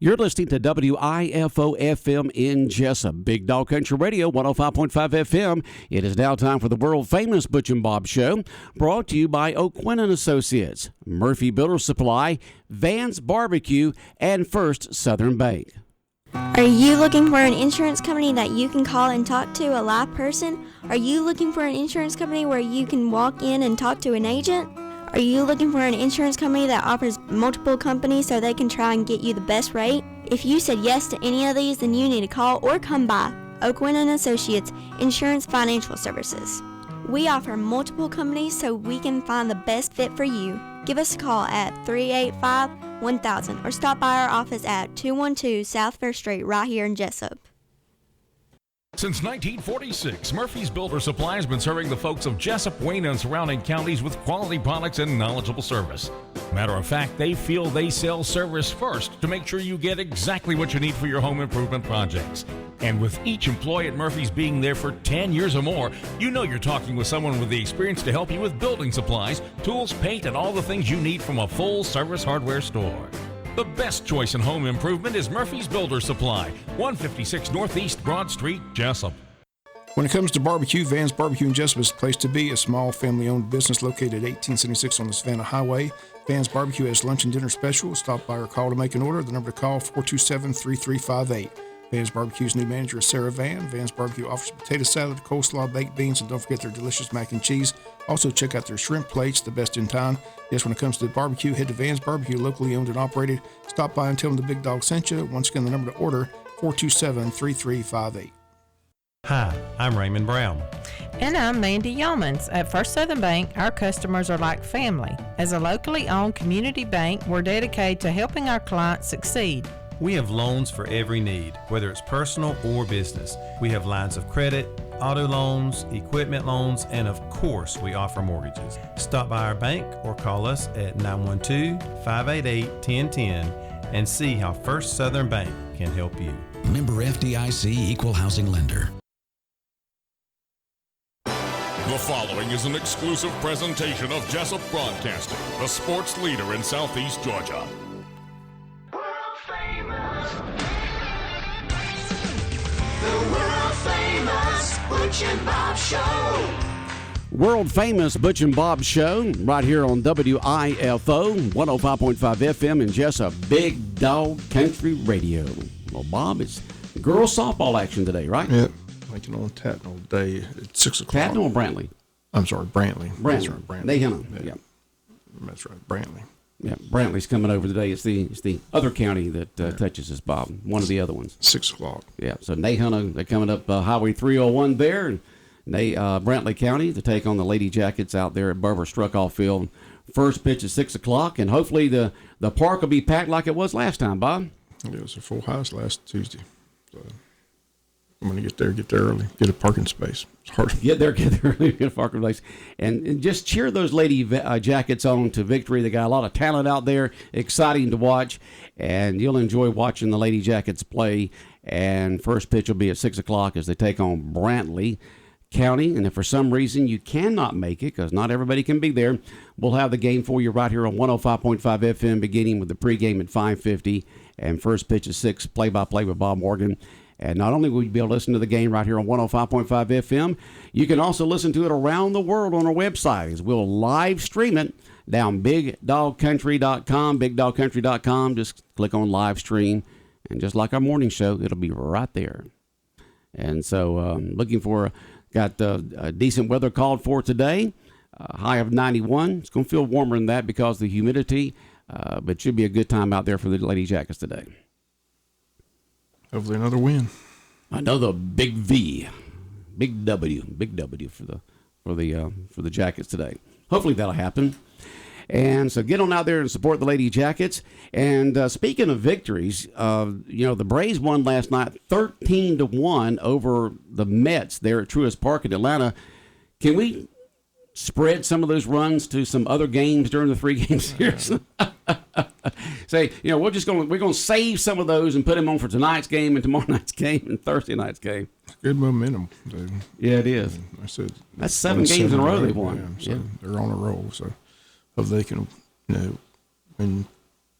You're listening to WIFO-FM in Jessup, Big Dog Country Radio, 105.5 FM. It is now time for the world-famous Butch and Bob Show, brought to you by O'Quinn & Associates, Murphy Builder Supply, Van's Barbecue, and First Southern Bank. Are you looking for an insurance company that you can call and talk to a live person? Are you looking for an insurance company where you can walk in and talk to an agent? Are you looking for an insurance company that offers multiple companies so they can try and get you the best rate? If you said yes to any of these, then you need to call or come by O'Quinn & Associates Insurance Financial Services. We offer multiple companies so we can find the best fit for you. Give us a call at 385-1000 or stop by our office at 212 South First Street right here in Jessup. Since 1946, Murphy's Builder Supply has been serving the folks of Jessup, Wayne, and surrounding counties with quality products and knowledgeable service. Matter of fact, they feel they sell service first to make sure you get exactly what you need for your home improvement projects. And with each employee at Murphy's being there for 10 years or more, you know you're talking with someone with the experience to help you with building supplies, tools, paint, and all the things you need from a full-service hardware store. The best choice in home improvement is Murphy's Builder Supply, 156 Northeast Broad Street, Jessup. When it comes to barbecue, Van's Barbecue in Jessup is the place to be. A small family-owned business located at 1876 on the Savannah Highway. Van's Barbecue has lunch and dinner specials. Stop by or call to make an order. The number to call, 427-3358. Van's Barbecue's new manager is Sarah Van. Van's Barbecue offers potato salad, coleslaw, baked beans, and don't forget their delicious mac and cheese. Also, check out their shrimp plates, the best in town. Yes, when it comes to barbecue, head to Van's Barbecue, locally owned and operated. Stop by and tell them the Big Dog sent you. Once again, the number to order, 427-3358. Hi, I'm Raymond Brown. And I'm Mandy Yeomans. At First Southern Bank, our customers are like family. As a locally owned community bank, we're dedicated to helping our clients succeed. We have loans for every need, whether it's personal or business. We have lines of credit, auto loans, equipment loans, and of course, we offer mortgages. Stop by our bank or call us at 912-588-1010 and see how First Southern Bank can help you. Member FDIC Equal Housing Lender. The following is an exclusive presentation of Jessup Broadcasting, the sports leader in Southeast Georgia. The world-famous Butch and Bob Show. World-famous Butch and Bob Show right here on WIFO, 105.5 FM in Jessup, Big Dog Country Radio. Well, Bob, it's girls softball action today, right? Yep. Waiting on Tatnall day at 6 o'clock. Tatnall or Brantley? I'm sorry, Brantley. That's right, Brantley. They hit them. Yeah. That's right, Brantley. Yeah, Brantley's coming over today. It's the other county that touches us, Bob. One of the other ones. 6 o'clock. Yeah, so Nahunta, they're coming up Highway 301 there. And Brantley County to take on the Lady Jackets out there at Barber Struckoff Field. First pitch at 6 o'clock, and hopefully the park will be packed like it was last time, Bob. It was a full house last Tuesday. So I'm going to get there early, get a parking space. It's hard. Get there early, get a parking place. And just cheer those Lady Jackets on to victory. They got a lot of talent out there, exciting to watch, and you'll enjoy watching the Lady Jackets play. And first pitch will be at 6 o'clock as they take on Brantley County. And if for some reason you cannot make it, because not everybody can be there, we'll have the game for you right here on 105.5 FM, beginning with the pregame at 5:50 and first pitch at 6, play-by-play with Bob Morgan. And not only will you be able to listen to the game right here on 105.5 FM, you can also listen to it around the world on our website, as we'll live stream it down bigdogcountry.com, bigdogcountry.com. Just click on live stream, and just like our morning show, it'll be right there. And so got decent weather called for today, high of 91. It's going to feel warmer than that because of the humidity, but should be a good time out there for the Lady Jackets today. Hopefully another win. Another big V, big W for the Jackets today. Hopefully that'll happen. And so get on out there and support the Lady Jackets. And speaking of victories, the Braves won last night 13-1 over the Mets there at Truist Park in Atlanta. Can we spread some of those runs to some other games during the 3-game series? Say, we're going to save some of those and put them on for tonight's game and tomorrow night's game and Thursday night's game. Good momentum, dude. Yeah, it is. I said that's 7 games in a row they've won. Yeah, so they're on a roll. So hope they can, win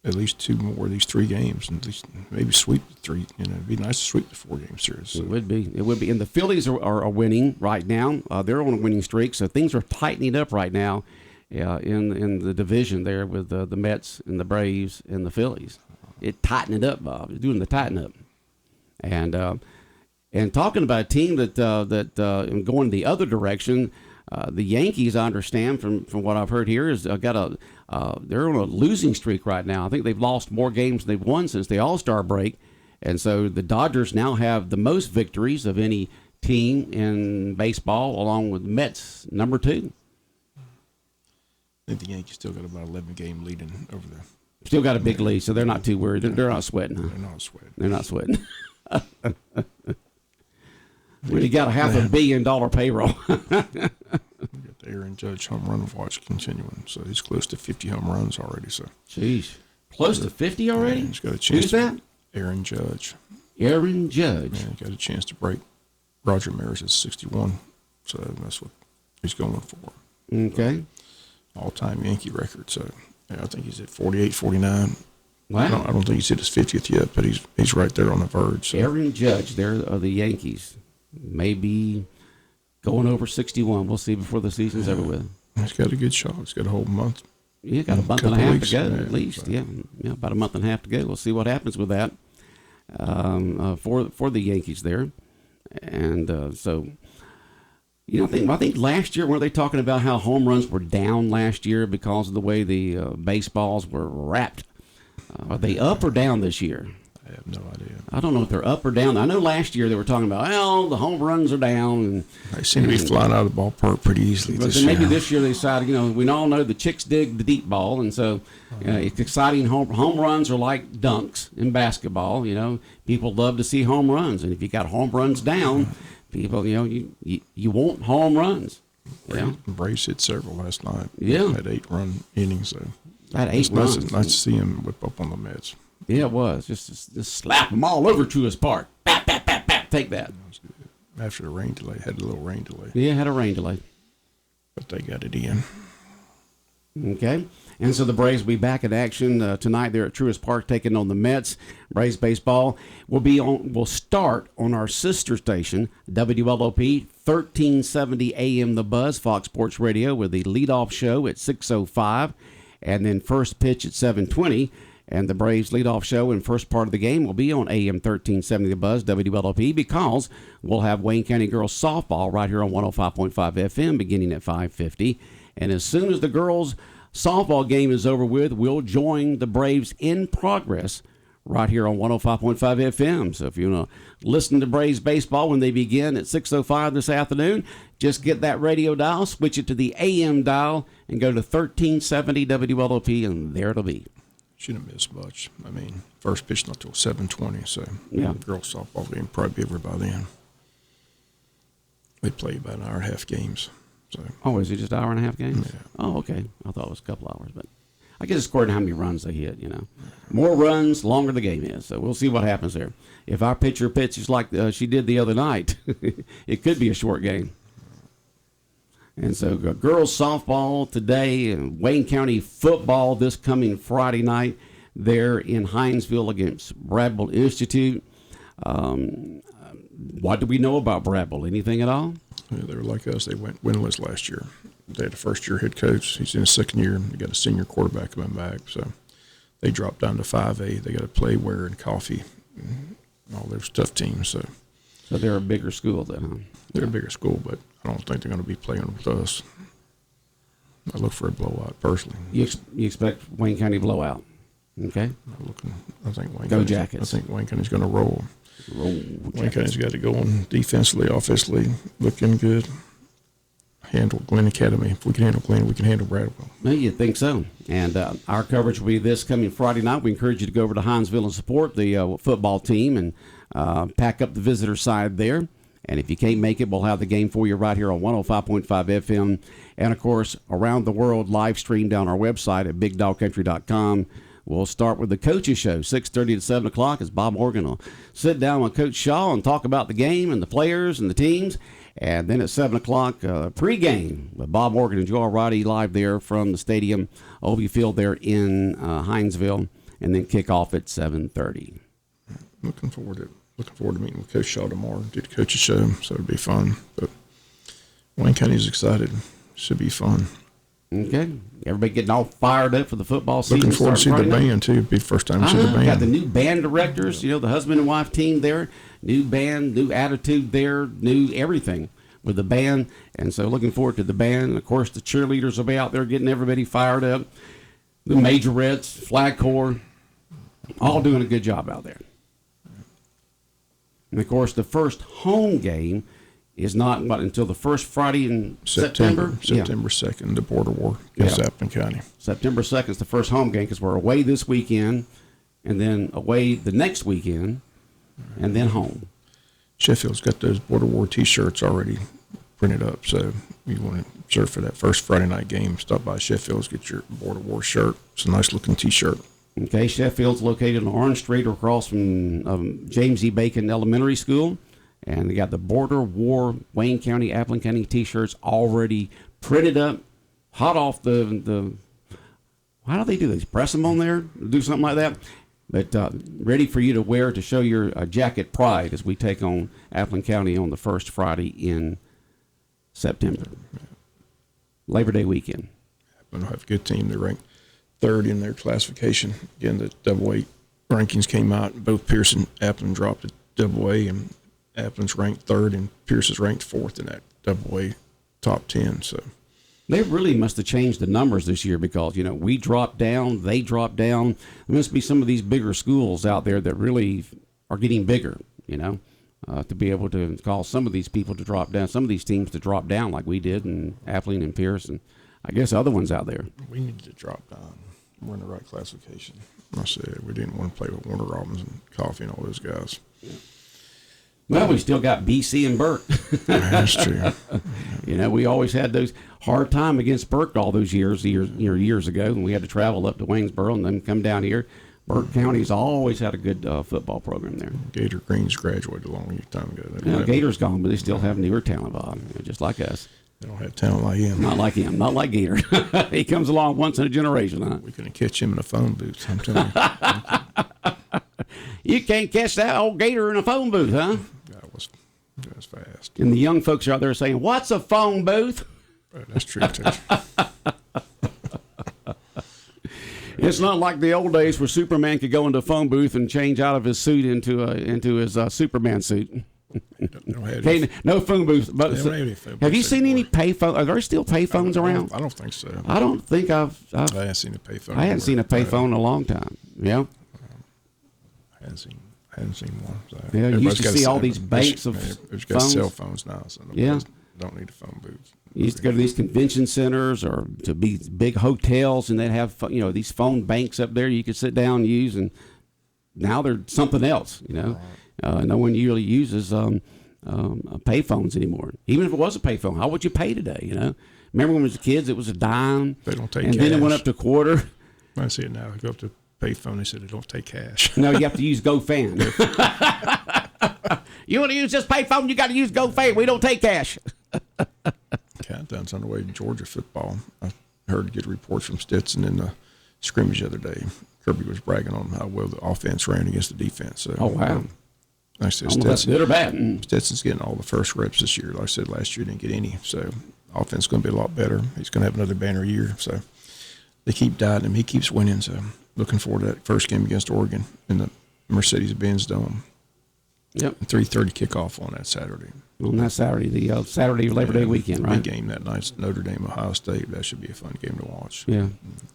at least 2 more of these 3 games, and at least maybe sweep the 3. It'd be nice to sweep the 4-game series. So. It would be. And the Phillies are winning right now. They're on a winning streak, so things are tightening up right now in the division there with the Mets and the Braves and the Phillies. It tightened it up, Bob. It's doing the tighten up. And talking about a team that going the other direction, the Yankees, I understand from what I've heard here, is they're on a losing streak right now. I think they've lost more games than they've won since the All-Star break, and so the Dodgers now have the most victories of any team in baseball, along with the Mets, number 2. I think the Yankees still got about 11-game lead over there. Still got a big lead, so they're not too worried. They're not sweating. Huh? They're not sweating. When you got a $500 million payroll. We got the Aaron Judge home run watch continuing, so he's close to 50 home runs already. So, jeez, close to 50 already. Yeah, he's got a chance. Who's that? Aaron Judge. Aaron Judge. Yeah, he got a chance to break Roger Maris's 61, so that's what he's going for. Okay. All-time Yankee record. So, yeah, I think he's at 48, 49. Wow. I don't think he's hit his 50th yet, but he's right there on the verge. So. Aaron Judge, there are the Yankees. Maybe going over 61. We'll see before the season's over with. He's got a good shot. He's got a whole month. Yeah, got a month and a half to go at least. So. Yeah, about a month and a half to go. We'll see what happens with that for the Yankees there. And so, I think last year, weren't they talking about how home runs were down last year because of the way the baseballs were wrapped? Are they up or down this year? I have no idea. I don't know if they're up or down. I know last year they were talking about, well, the home runs are down. And they seem to be flying out of the ballpark pretty easily but this then maybe year. this year they decided, we all know the chicks dig the deep ball. And so it's exciting. Home runs are like dunks in basketball. People love to see home runs. And if you got home runs down, people, you want home runs. Braves hit several last night. Yeah. Had 8-run innings. So that 8 runs. It's nice to see him whip up on the Mets. Yeah, it was. Just slap them all over Truist Park. Bap, bap, bap, bap. Take that. After the rain delay, had a little rain delay. Yeah, had a rain delay. But they got it in. Okay. And so the Braves will be back in action tonight there at Truist Park taking on the Mets. Braves baseball will start on our sister station, WLOP 1370 AM The Buzz, Fox Sports Radio, with the leadoff show at 6:05 and then first pitch at 7:20. And the Braves leadoff show and first part of the game will be on AM 1370 The Buzz, WLOP, because we'll have Wayne County girls softball right here on 105.5 FM beginning at 5:50. And as soon as the girls softball game is over with, we'll join the Braves in progress right here on 105.5 FM. So if you want to listen to Braves baseball when they begin at 6:05 this afternoon, just get that radio dial, switch it to the AM dial, and go to 1370 WLOP, and there it'll be. Shouldn't miss much. I mean, first pitch not till 7:20, so yeah. Girls softball game probably be over by then. They play about an hour and a half games. So. Oh, is it just an hour and a half games? Yeah. Oh, okay. I thought it was a couple hours, but I guess it's according to how many runs they hit, More runs, longer the game is. So we'll see what happens there. If our pitcher pitches like she did the other night, it could be a short game. And so girls softball today, and Wayne County football this coming Friday night there in Hinesville against Bradwell Institute. What do we know about Bradwell? Anything at all? Yeah, they were like us. They went winless last year. They had a first-year head coach. He's in his second year. They got a senior quarterback coming back. So they dropped down to 5A. They got to play Ware and Coffee. All those tough teams. So they're a bigger school then, huh? They're a bigger school, but I don't think they're going to be playing with us. I look for a blowout personally. You expect Wayne County blowout? Okay. I think Wayne Go County's, Jackets. I think Wayne County's going to roll. Wayne Jackets. County's got to go on defensively, offensively, looking good. Handle Glen Academy. If we can handle Glen, we can handle Bradwell. Well, you think so. And our coverage will be this coming Friday night. We encourage you to go over to Hinesville and support the football team and pack up the visitor side there. And if you can't make it, we'll have the game for you right here on 105.5 FM. And, of course, around the world, live streamed on our website at BigDogCountry.com. We'll start with the Coaches Show, 6:30 to 7 o'clock, as Bob Morgan will sit down with Coach Shaw and talk about the game and the players and the teams. And then at 7 o'clock, pregame with Bob Morgan and Joe Roddy live there from the stadium, Obie Field there in Hinesville. and then kick off at 7:30. Looking forward to meeting with Coach Shaw tomorrow. Do the coaches show, so it'll be fun. But Wayne County's excited. Should be fun. Okay, everybody getting all fired up for the football season. Looking forward to see the band too. It'll be the first time to see the band. Got the new band directors. You know, the husband and wife team there. New band, new attitude there, new everything with the band. And so looking forward to the band. And of course, the cheerleaders will be out there getting everybody fired up. The majorettes, flag corps, all doing a good job out there. And of course, the first home game is not until the first Friday in September. September 2nd, the border war against Appleton County. September 2nd is the first home game because we're away this weekend and then away the next weekend and then home. Sheffield's got those border war T-shirts already printed up, so you want to serve for that first Friday night game, stop by Sheffield's, get your border war shirt. It's a nice looking T-shirt. Okay, Sheffield's located on Orange Street across from James E. Bacon Elementary School. And they got the Border War Wayne County, Appleton County T-shirts already printed up, hot off the. How do they do this? Press them on there, do something like that. But ready for you to wear to show your jacket pride as we take on Appleton County on the first Friday in September, Labor Day weekend. Appleton will have a good team. They're ranked third in their classification. Again, the double A rankings came out. Both Pierce and Appleton dropped to double A, and Appleton's ranked third, and Pierce is ranked fourth in that double A top 10. So they really must have changed the numbers this year because, you know, we dropped down, they dropped down. There must be some of these bigger schools out there that really are getting bigger, you know, to be able to call some of these people to drop down, some of these teams to drop down like we did in Appleton and Pierce and I guess other ones out there. We need to drop down. We're in the right classification. I said we didn't want to play with Warner Robins and Coffee and all those guys. Yeah. Well, we still got BC and Burke. That's true. You know, we always had those hard time against Burke all those years ago, and we had to travel up to Waynesboro and then come down here. Burke County's always had a good football program there. Gator Greens graduated a long time ago. Yeah, Gator's gone, but they still have newer talent, Bob, just like us. They don't have talent like him. Not like him. Not like Gator. He comes along once in a generation, huh? We couldn't catch him in a phone booth. I'm telling you. You can't catch that old Gator in a phone booth, huh? That was fast. And the young folks are out there saying, "What's a phone booth?" That's true, too. It's not like the old days where Superman could go into a phone booth and change out of his suit into his Superman suit. No phone booth. But have you seen any payphone? Are there still payphones around? I don't think so. I don't think I haven't seen a payphone. I haven't seen a payphone in a long time. Yeah. I hadn't seen one. So yeah, you used to see all these banks of There's got cell phones now, so don't need a phone booth. You used to go to these convention centers or to big hotels, and they'd have these phone banks up there you could sit down and use. And now they're something else. You know, no one really uses payphones anymore. Even if it was a payphone, how would you pay today? You know, remember when we was kids, it was a dime. They don't take and cash. Then it went up to a quarter. I see it now. I go up to payphone. They said they don't take cash. No, you have to use GoFan. You want to use this payphone? You got to use GoFan. We don't take cash. Countdown's on the way to Georgia football. I heard good reports from Stetson in the scrimmage the other day. Kirby was bragging on how well the offense ran against the defense. So, oh wow! I said that's good or bad. Stetson's getting all the first reps this year. Like I said, last year didn't get any. So offense is going to be a lot better. He's going to have another banner year. So they keep dieting him. He keeps winning. So looking forward to that first game against Oregon in the Mercedes-Benz Dome. Yep. 3:30 kickoff on that Saturday. On that Saturday, the Saturday Labor Day weekend, right? Big game that night. Notre Dame, Ohio State. That should be a fun game to watch. Yeah.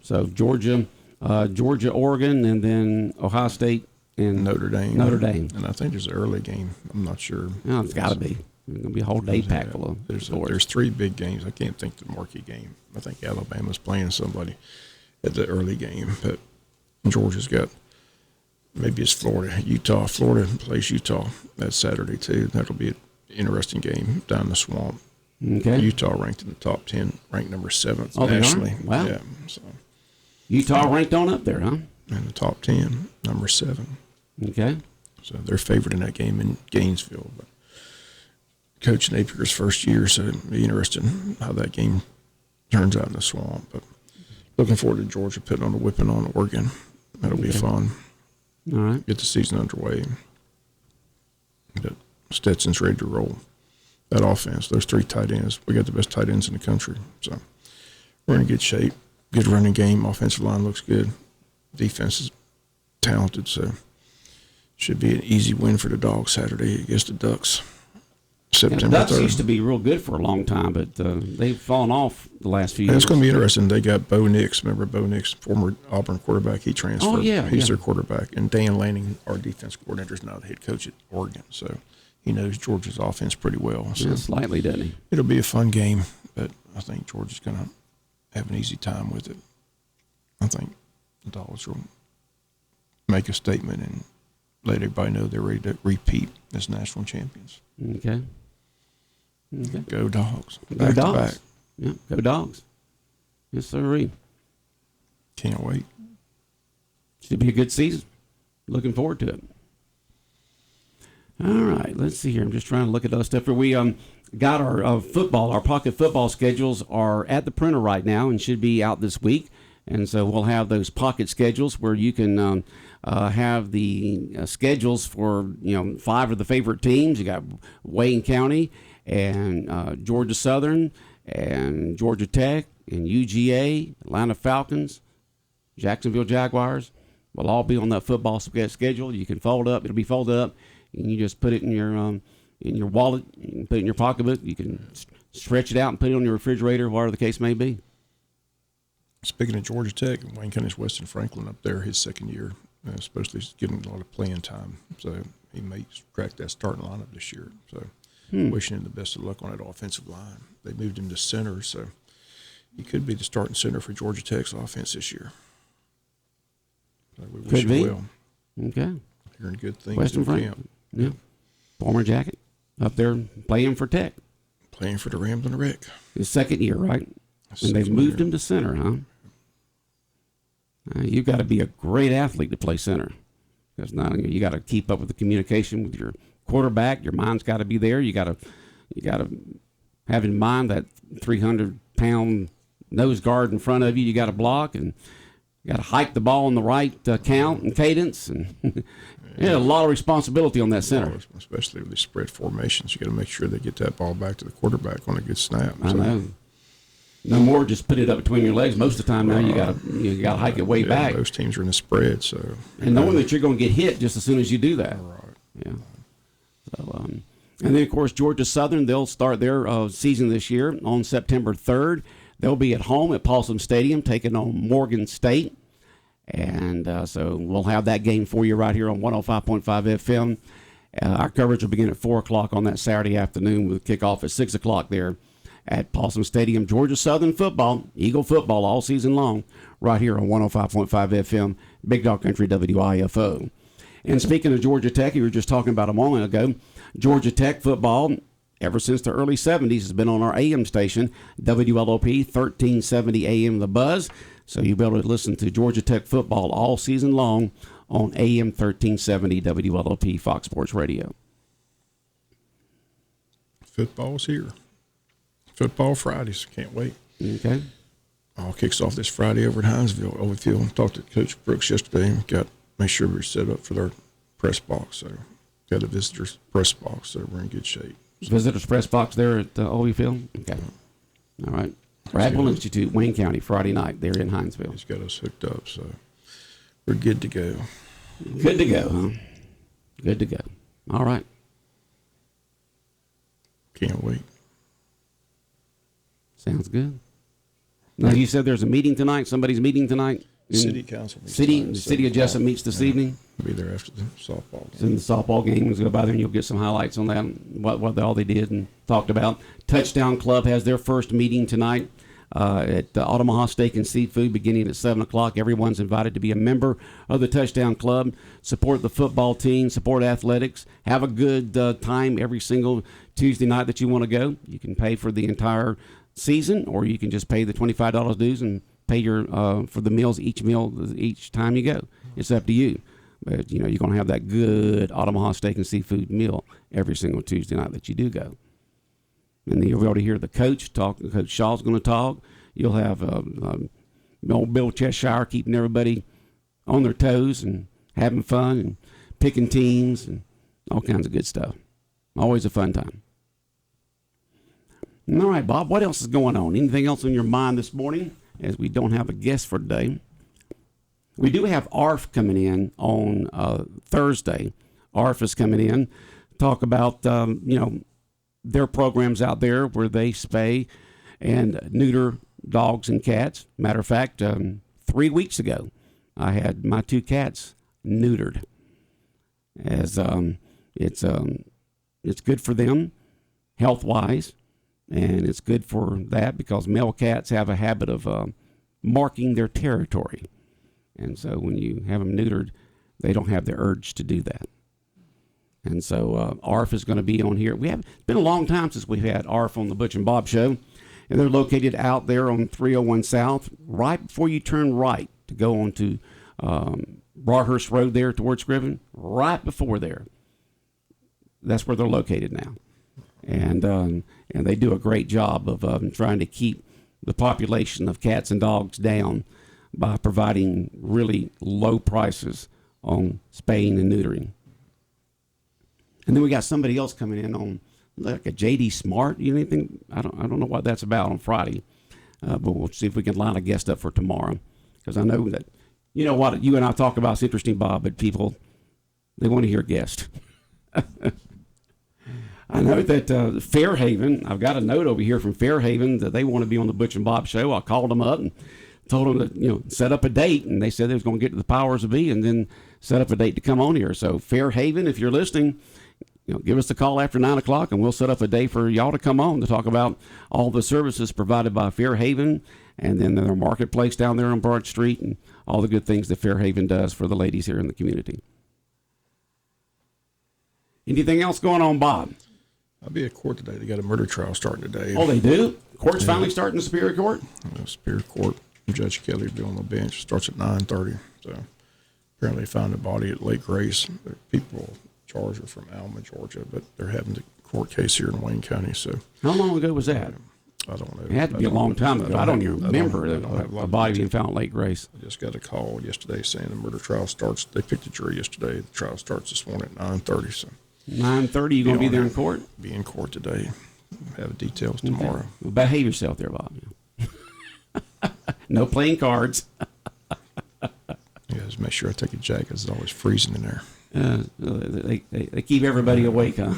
So Georgia, Oregon, and then Ohio State and Notre Dame. And I think there's an early game. I'm not sure. No, it's got to be. It's going to be a whole day packed full of There's three big games. I can't think the marquee game. I think Alabama's playing somebody at the early game, but Georgia's got. Maybe it's Florida. Florida plays Utah that Saturday, too. That'll be an interesting game down the swamp. Okay. Utah ranked in the top 10, ranked number 7th nationally. nationally. Wow. Yeah, so. Utah ranked on up there, huh? In the top 10, number 7. Okay. So they're favored in that game in Gainesville. But Coach Napier's first year, so it'll be interesting how that game turns out in the swamp. But looking forward to Georgia putting on a whipping on Oregon. That'll be fun. All right. Get the season underway. But Stetson's ready to roll. That offense, those 3 tight ends, we got the best tight ends in the country. So we're in good shape. Good running game. Offensive line looks good. Defense is talented, so should be an easy win for the Dogs Saturday against the Ducks. September the Ducks 3rd. used to be real good for a long time, but they've fallen off the last few And years. it's going to be interesting. They got Bo Nix. Remember Bo Nix, former Auburn quarterback? He transferred. Oh, yeah. He's their quarterback. And Dan Lanning, our defense coordinator, is now the head coach at Oregon. So he knows Georgia's offense pretty well. So Yeah, slightly, doesn't he? it'll be a fun game, but I think Georgia's going to have an easy time with it. I think the Dogs will make a statement and let everybody know they're ready to repeat as national champions. Okay. Go Dogs. Go Back Dogs. to back. Yeah, go Dogs. Yes, sir. Can't wait. Should be a good season. Looking forward to it. All right, let's see here. I'm just trying to look at other stuff. We got our football, our pocket football schedules are at the printer right now and should be out this week. And so we'll have those pocket schedules where you can have the schedules for 5 of the favorite teams. You got Wayne County and Georgia Southern and Georgia Tech and UGA, Atlanta Falcons, Jacksonville Jaguars. Will all be on that football schedule. You can fold up. It'll be folded up, and you just put it in your wallet. You can put it in your pocketbook. You can stretch it out and put it on your refrigerator, whatever the case may be. Speaking of Georgia Tech, Wayne County's Weston Franklin up there, his second year, supposedly he's getting a lot of playing time. So he may crack that starting lineup this year. So wishing him the best of luck on that offensive line. They moved him to center, so he could be the starting center for Georgia Tech's offense this year. So we wish Could be. him well. Okay. Hearing good things Weston in Franklin. camp. Yeah. Former Jacket up there playing for Tech. Playing for the Ramblin' Wreck. His second year, right? And they've moved him to center, huh? You've got to be a great athlete to play center. Because now you got to keep up with the communication with your quarterback. Your mind's got to be there. You got to have in mind that 300-pound nose guard in front of you. You got to block, and you got to hike the ball in the right count and cadence, and a lot of responsibility on that center. Especially with the spread formations, you got to make sure they get that ball back to the quarterback on a good snap. I know. No more just put it up between your legs. Most of the time now you got to hike it way back. Most teams are in the spread, so and knowing that you're going to get hit just as soon as you do that. Right. Yeah. So and then of course Georgia Southern, they'll start their season this year on September 3rd. They'll be at home at Paulson Stadium taking on Morgan State, and so we'll have that game for you right here on 105.5 FM. Our coverage will begin at 4 o'clock on that Saturday afternoon with kickoff at 6 o'clock there at Paulson Stadium. Georgia Southern football, Eagle football all season long, right here on 105.5 FM, Big Dog Country WIFO. And speaking of Georgia Tech, you were just talking about a moment ago, Georgia Tech football, ever since the early 70s, has been on our AM station, WLOP 1370 AM The Buzz. So you'll be able to listen to Georgia Tech football all season long on AM 1370 WLOP Fox Sports Radio. Football's here. Football Fridays. Can't wait. Okay. All kicks off this Friday over at Hinesville. Overfield. Talked to Coach Brooks yesterday. Make sure we're set up for their press box. So got a visitors press box. So we're in good shape. Visitors press box there at Olyfield? Okay. All right. Bradwell Institute, Wayne County, Friday night there in Hinesville. He's got us hooked up, so we're good to go. Good to go, huh? Good to go. All right. Can't wait. Sounds good. Now, you said there's a meeting tonight. Somebody's meeting tonight? City council meets City, tonight, the city of 7 Jessup o'clock. meets this evening. I'll be there after the softball It's game. in the softball game. We'll go by there and you'll get some highlights on that, what all they did and talked about. Touchdown Club has their first meeting tonight at Omaha Steak and Seafood beginning at 7 o'clock. Everyone's invited to be a member of the Touchdown Club. Support the football team. Support athletics. Have a good time every single Tuesday night that you want to go. You can pay for the entire season, or you can just pay the $25 dues and pay your for the meals each time you go. It's up to you. But, you're going to have that good Omaha Steak and Seafood meal every single Tuesday night that you do go. And then you'll be able to hear the coach talk. Coach Shaw's going to talk. You'll have old Bill Cheshire keeping everybody on their toes and having fun and picking teams and all kinds of good stuff. Always a fun time. All right, Bob, what else is going on? Anything else on your mind this morning, as we don't have a guest for today? We do have ARF coming in on Thursday. ARF is coming in, talk about, their programs out there where they spay and neuter dogs and cats. Matter of fact, 3 weeks ago, I had my 2 cats neutered. As it's good for them health-wise, and it's good for that because male cats have a habit of marking their territory. And so when you have them neutered, they don't have the urge to do that. And so ARF is going to be on here. It's been a long time since we've had ARF on the Butch and Bob Show. And they're located out there on 301 South, right before you turn right to go onto Broadhurst Road there towards Scriven. Right before there. That's where they're located now. And they do a great job of trying to keep the population of cats and dogs down by providing really low prices on spaying and neutering. And then we got somebody else coming in on like a JD Smart. You know anything? I don't know what that's about on Friday, but we'll see if we can line a guest up for tomorrow. Because I know that, you know what you and I talk about is interesting, Bob, but people, they want to hear guests. I know that Fairhaven, I've got a note over here from Fairhaven that they want to be on the Butch and Bob Show. I called them up and told them to, set up a date, and they said they was going to get to the powers of be and then set up a date to come on here. So Fairhaven, if you're listening, give us a call after 9 o'clock, and we'll set up a day for y'all to come on to talk about all the services provided by Fairhaven, and then their marketplace down there on Broad Street, and all the good things that Fairhaven does for the ladies here in the community. Anything else going on, Bob? I'll be at court today. They got a murder trial starting today. Oh, they do? Court's finally starting in Superior Court? Superior Court. Judge Kelly will be on the bench. Starts at 9:30. So apparently they found a body at Lake Grace. There are people charged from Alma, Georgia, but they're having the court case here in Wayne County. So how long ago was that? I don't know. It had to be a long time ago. I don't even remember a body being found at Lake Grace. I just got a call yesterday saying the murder trial starts. They picked a jury yesterday. The trial starts this morning at 9:30. So 9:30. You going to be there in court? Be in court today. Have details tomorrow. Okay. Well, behave yourself there, Bob. No playing cards. Just make sure I take a jacket. It's always freezing in there. They keep everybody awake, huh?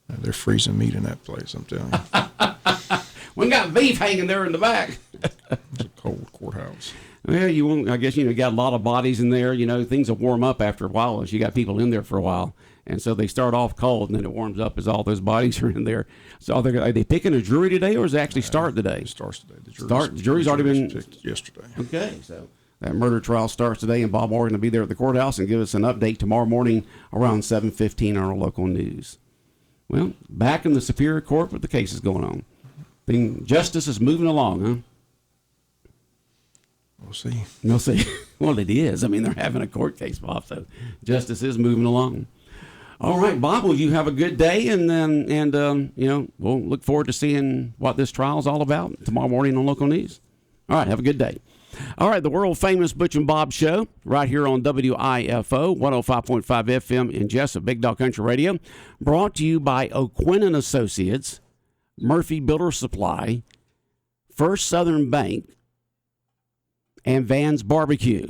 They're freezing meat in that place, I'm telling you. We got beef hanging there in the back. It's a cold courthouse. Well, you won't. I guess you got a lot of bodies in there. Things will warm up after a while as you got people in there for a while, and so they start off cold, and then it warms up as all those bodies are in there. So are they picking a jury today, or does it actually start today? It starts today. The jury's already been picked yesterday. Okay, so that murder trial starts today, and Bob Morgan will be there at the courthouse and give us an update tomorrow morning around 7:15 on our local news. Well, back in the Superior Court with the cases going on. Justice is moving along, huh? We'll see. Well, it is. I mean, they're having a court case, Bob, so justice is moving along. All right, Bob, well, you have a good day, and we'll look forward to seeing what this trial is all about tomorrow morning on local news. All right, have a good day. All right, the world-famous Butch and Bob Show right here on WIFO 105.5 FM in Jessup, Big Dog Country Radio, brought to you by O'Quinn & Associates, Murphy Builder Supply, First Southern Bank, and Van's Barbecue.